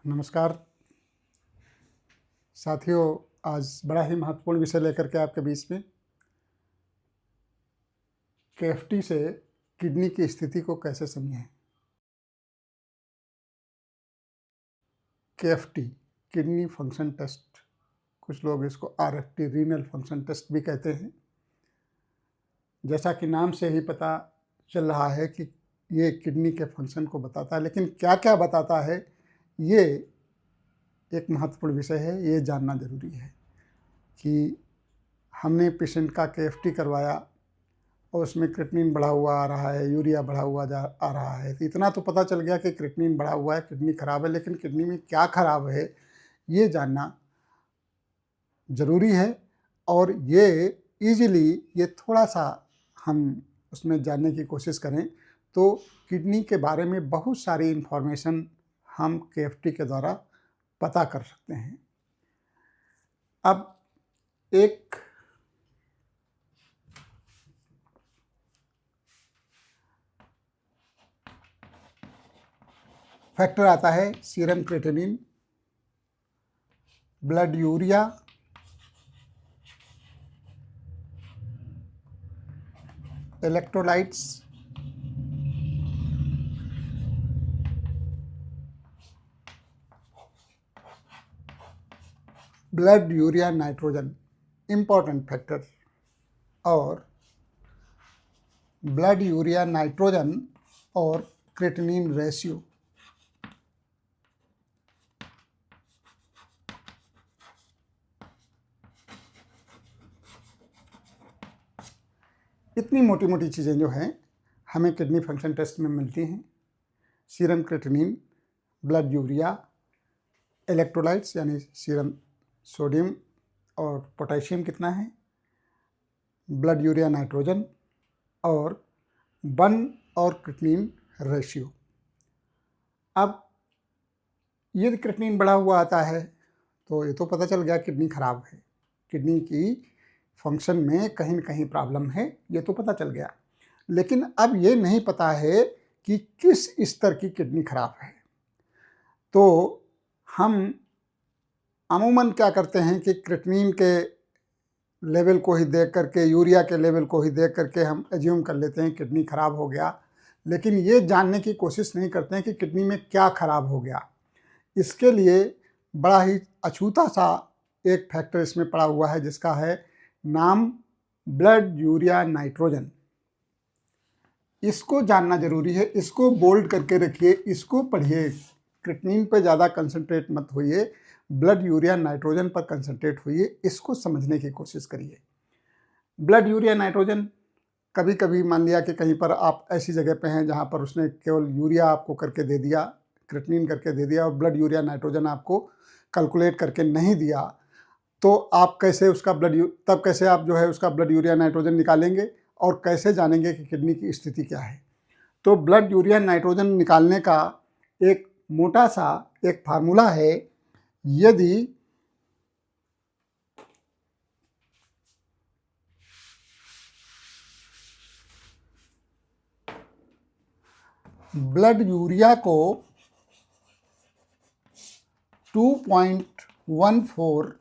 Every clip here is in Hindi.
नमस्कार साथियों, आज बड़ा ही महत्वपूर्ण विषय लेकर के आपके बीच में केएफटी से किडनी की स्थिति को कैसे समझें। केएफटी किडनी फंक्शन टेस्ट, कुछ लोग इसको आरएफटी रीनल फंक्शन टेस्ट भी कहते हैं। जैसा कि नाम से ही पता चल रहा है कि ये किडनी के फंक्शन को बताता है, लेकिन क्या क्या बताता है ये एक महत्वपूर्ण विषय है। ये जानना ज़रूरी है कि हमने पेशेंट का केएफटी करवाया और उसमें क्रिएटिनिन बढ़ा हुआ आ रहा है, यूरिया बढ़ा हुआ आ रहा है, तो इतना तो पता चल गया कि क्रिएटिनिन बढ़ा हुआ है, किडनी खराब है। लेकिन किडनी में क्या खराब है ये जानना ज़रूरी है, और ये थोड़ा सा हम उसमें जानने की कोशिश करें तो किडनी के बारे में बहुत सारी इन्फॉर्मेशन हम केएफटी के द्वारा पता कर सकते हैं। अब एक फैक्टर आता है serum creatinine, blood urea, electrolytes, blood urea nitrogen important factor, और ब्लड यूरिया नाइट्रोजन और क्रिएटिनिन रेशियो। इतनी मोटी मोटी चीज़ें जो हैं हमें किडनी फंक्शन टेस्ट में मिलती हैं। Serum creatinine, blood urea, electrolytes यानी सीरम सोडियम और पोटेशियम कितना है, ब्लड यूरिया नाइट्रोजन, और बन और क्रिएटिनिन रेशियो। अब यदि क्रिएटिनिन बढ़ा हुआ आता है तो ये तो पता चल गया किडनी खराब है, किडनी की फंक्शन में कहीं न कहीं प्रॉब्लम है, ये तो पता चल गया। लेकिन अब ये नहीं पता है कि किस स्तर की किडनी खराब है। तो हम अमूमन क्या करते हैं कि क्रिएटिनिन के लेवल को ही देख करके, यूरिया के लेवल को ही देख करके हम एज्यूम कर लेते हैं किडनी खराब हो गया, लेकिन ये जानने की कोशिश नहीं करते हैं कि किडनी में क्या खराब हो गया। इसके लिए बड़ा ही अछूता सा एक फैक्टर इसमें पड़ा हुआ है जिसका है नाम ब्लड यूरिया नाइट्रोजन। इसको जानना जरूरी है, इसको बोल्ड करके रखिए, इसको पढ़िए। क्रिएटिनिन पे ज़्यादा कंसंट्रेट मत होइए, ब्लड यूरिया नाइट्रोजन पर कंसंट्रेट होइए, इसको समझने की कोशिश करिए। ब्लड यूरिया नाइट्रोजन, कभी कभी मान लिया कि कहीं पर आप ऐसी जगह पे हैं जहाँ पर उसने केवल यूरिया आपको करके दे दिया, क्रिएटिनिन करके दे दिया और ब्लड यूरिया नाइट्रोजन आपको कैलकुलेट करके नहीं दिया, तो आप कैसे उसका तब कैसे आप जो है उसका ब्लड यूरिया नाइट्रोजन निकालेंगे और कैसे जानेंगे कि किडनी की स्थिति क्या है। तो ब्लड यूरिया नाइट्रोजन निकालने का एक मोटा सा एक फार्मूला है। यदि ब्लड यूरिया को 2.14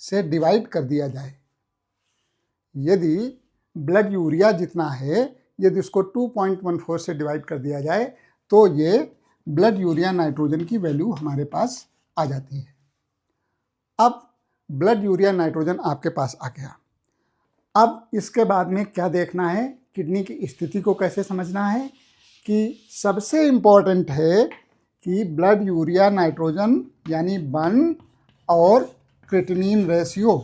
से डिवाइड कर दिया जाए, यदि ब्लड यूरिया जितना है यदि उसको 2.14 से डिवाइड कर दिया जाए तो ये ब्लड यूरिया नाइट्रोजन की वैल्यू हमारे पास आ जाती है। अब ब्लड यूरिया नाइट्रोजन आपके पास आ गया। अब इसके बाद में क्या देखना है, किडनी की स्थिति को कैसे समझना है, कि सबसे इम्पोर्टेंट है कि ब्लड यूरिया नाइट्रोजन यानी बन और क्रिएटिनिन रेशियो,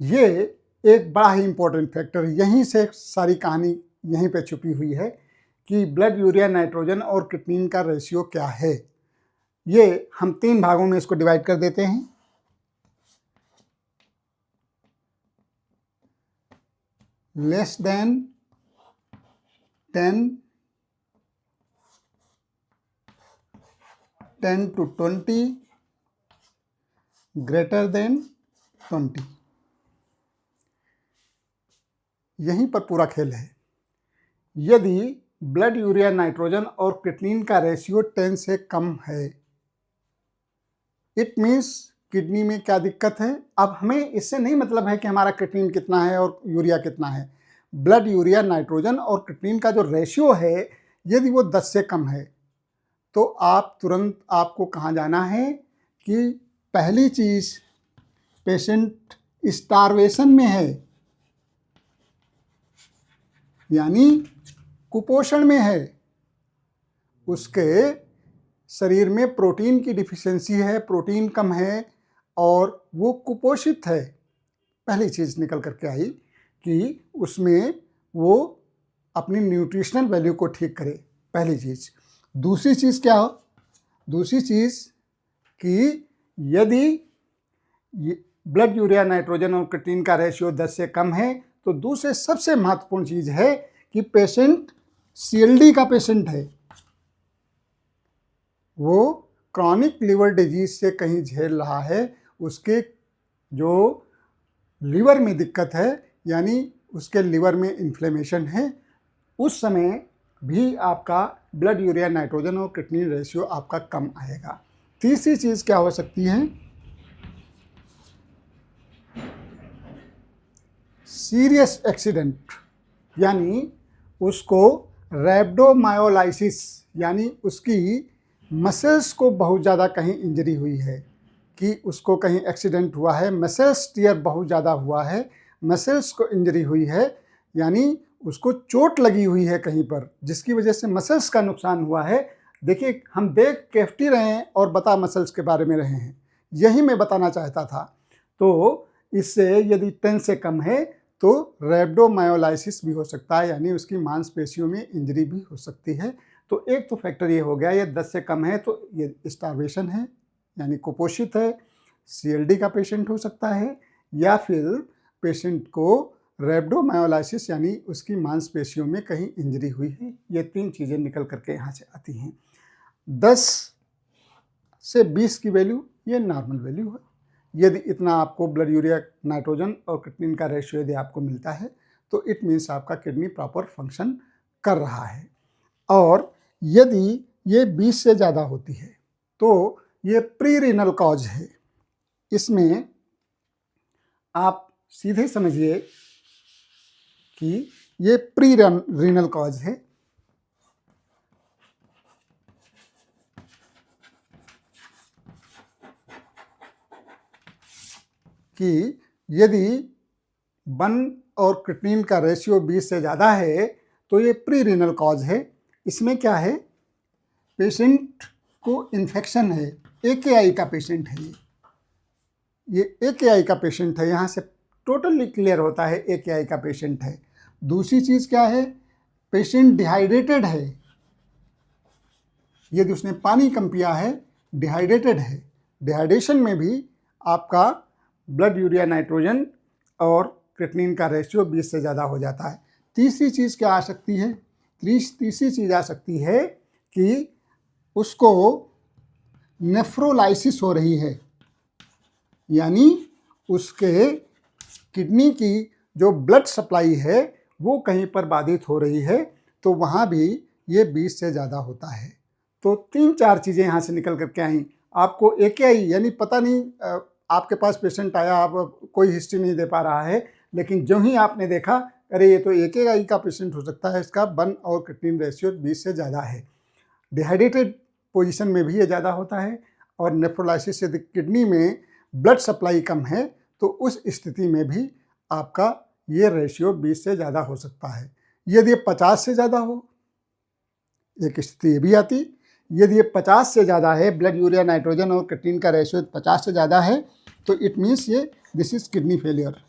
ये एक बड़ा ही इम्पोर्टेंट फैक्टर, यहीं से सारी कहानी यहीं पे छुपी हुई है कि ब्लड यूरिया नाइट्रोजन और क्रिएटिनिन का रेशियो क्या है। ये हम 3 भागों में इसको डिवाइड कर देते हैं। Less than 10, 10 to 20, greater than 20। यहीं पर पूरा खेल है। यदि ब्लड यूरिया नाइट्रोजन और क्रिएटिनिन का रेशियो 10 से कम है, इट मीन्स किडनी में क्या दिक्कत है। अब हमें इससे नहीं मतलब है कि हमारा क्रिएटिनिन कितना है और यूरिया कितना है। ब्लड यूरिया नाइट्रोजन और क्रिएटिनिन का जो रेशियो है, यदि वो 10 से कम है तो आप तुरंत आपको कहाँ जाना है कि पहली चीज़, पेशेंट स्टारवेशन में है, यानी कुपोषण में है, उसके शरीर में प्रोटीन की डिफिशियंसी है, प्रोटीन कम है और वो कुपोषित है। पहली चीज़ निकल करके आई कि उसमें वो अपनी न्यूट्रिशनल वैल्यू को ठीक करे, पहली चीज़। दूसरी चीज़ क्या हो? दूसरी चीज़ कि यदि ब्लड यूरिया नाइट्रोजन और क्रिएटिनिन का रेशियो 10 से कम है तो दूसरे सबसे महत्वपूर्ण चीज़ है कि पेशेंट CLD का पेशेंट है, वो क्रॉनिक लिवर डिजीज से कहीं झेल रहा है, उसके जो लिवर में दिक्कत है, यानी उसके लिवर में इन्फ्लेमेशन है, उस समय भी आपका ब्लड यूरिया नाइट्रोजन और क्रिएटिनिन रेशियो आपका कम आएगा। तीसरी चीज़ क्या हो सकती है? सीरियस एक्सीडेंट, यानी उसको रैप्डोमायोलाइसिस, यानी उसकी मसल्स को बहुत ज़्यादा कहीं इंजरी हुई है, कि उसको कहीं एक्सीडेंट हुआ है, मसल्स टियर बहुत ज़्यादा हुआ है, मसल्स को इंजरी हुई है, यानी उसको चोट लगी हुई है कहीं पर, जिसकी वजह से मसल्स का नुकसान हुआ है। देखिए, हम देख केफ्टी रहे हैं और बता मसल्स के बारे में रहे हैं, यही मैं बताना चाहता था। तो इससे यदि 10 से कम है तो रैप्डोमायोलाइसिस भी हो सकता है, यानी उसकी मांसपेशियों में इंजरी भी हो सकती है। तो एक तो फैक्टर ये हो गया, ये 10 से कम है तो ये स्टार्वेशन है, यानी कुपोषित है, CLD का पेशेंट हो सकता है, या फिर पेशेंट को रैप्डोमायोलाइसिस यानी उसकी मांसपेशियों में कहीं इंजरी हुई है। ये 3 चीज़ें निकल करके यहाँ से आती हैं। 10 से 20 की वैल्यू ये नॉर्मल वैल्यू है। यदि इतना आपको ब्लड यूरिया नाइट्रोजन और क्रिएटिनिन का रेशियो यदि आपको मिलता है तो इट मीन्स आपका किडनी प्रॉपर फंक्शन कर रहा है। और यदि ये 20 से ज़्यादा होती है तो ये प्री रीनल कॉज है। इसमें आप सीधे समझिए कि ये प्री रीनल कॉज है। कि यदि 1 और क्रिएटिनिन का रेशियो 20 से ज़्यादा है तो ये प्री रीनल कॉज है। इसमें क्या है? पेशेंट को इन्फेक्शन है, AKI का पेशेंट है, ये AKI का पेशेंट है, यहाँ से टोटली क्लियर होता है AKI का पेशेंट है। दूसरी चीज़ क्या है? पेशेंट डिहाइड्रेटेड है, यदि उसने पानी कम पिया है, डिहाइड्रेटेड है। डिहाइड्रेशन में भी आपका ब्लड यूरिया नाइट्रोजन और क्रिएटिनिन का रेशियो 20 से ज़्यादा हो जाता है। तीसरी चीज़ क्या आ सकती है? तीसरी चीज़ आ सकती है कि उसको नेफ्रोलाइसिस हो रही है, यानी उसके किडनी की जो ब्लड सप्लाई है वो कहीं पर बाधित हो रही है, तो वहाँ भी ये 20 से ज़्यादा होता है। तो 3-4 चीज़ें यहाँ से निकल करके आई। आपको AKI यानी पता नहीं, आपके पास पेशेंट आया, आप कोई हिस्ट्री नहीं दे पा रहा है, लेकिन जो ही आपने देखा, अरे ये तो AKI का पेशेंट हो सकता है, इसका 1 और क्रिएटिनिन रेशियो 20 से ज़्यादा है। डिहाइड्रेटेड पोजीशन में भी ये ज़्यादा होता है, और नेफ्रोलाइसिस यदि किडनी में ब्लड सप्लाई कम है तो उस स्थिति में भी आपका ये रेशियो 20 से ज़्यादा हो सकता है। यदि ये 50 से ज़्यादा हो, एक स्थिति ये भी आती, यदि ये 50 से ज़्यादा है, ब्लड यूरिया नाइट्रोजन और क्रिएटिनिन का रेशियो 50 से ज़्यादा है, तो इट मीन्स ये दिस इज़ किडनी फेलियर,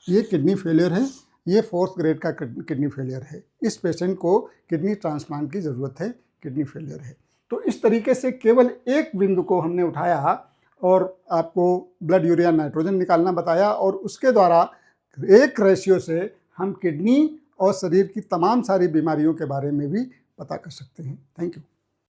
ये किडनी फेलियर है, ये 4th ग्रेड का किडनी फेलियर है। इस पेशेंट को किडनी ट्रांसप्लांट की ज़रूरत है, किडनी फेलियर है। तो इस तरीके से केवल एक बिंदु को हमने उठाया और आपको ब्लड यूरिया नाइट्रोजन निकालना बताया, और उसके द्वारा एक रेशियो से हम किडनी और शरीर की तमाम सारी बीमारियों के बारे में भी पता कर सकते हैं। Thank you.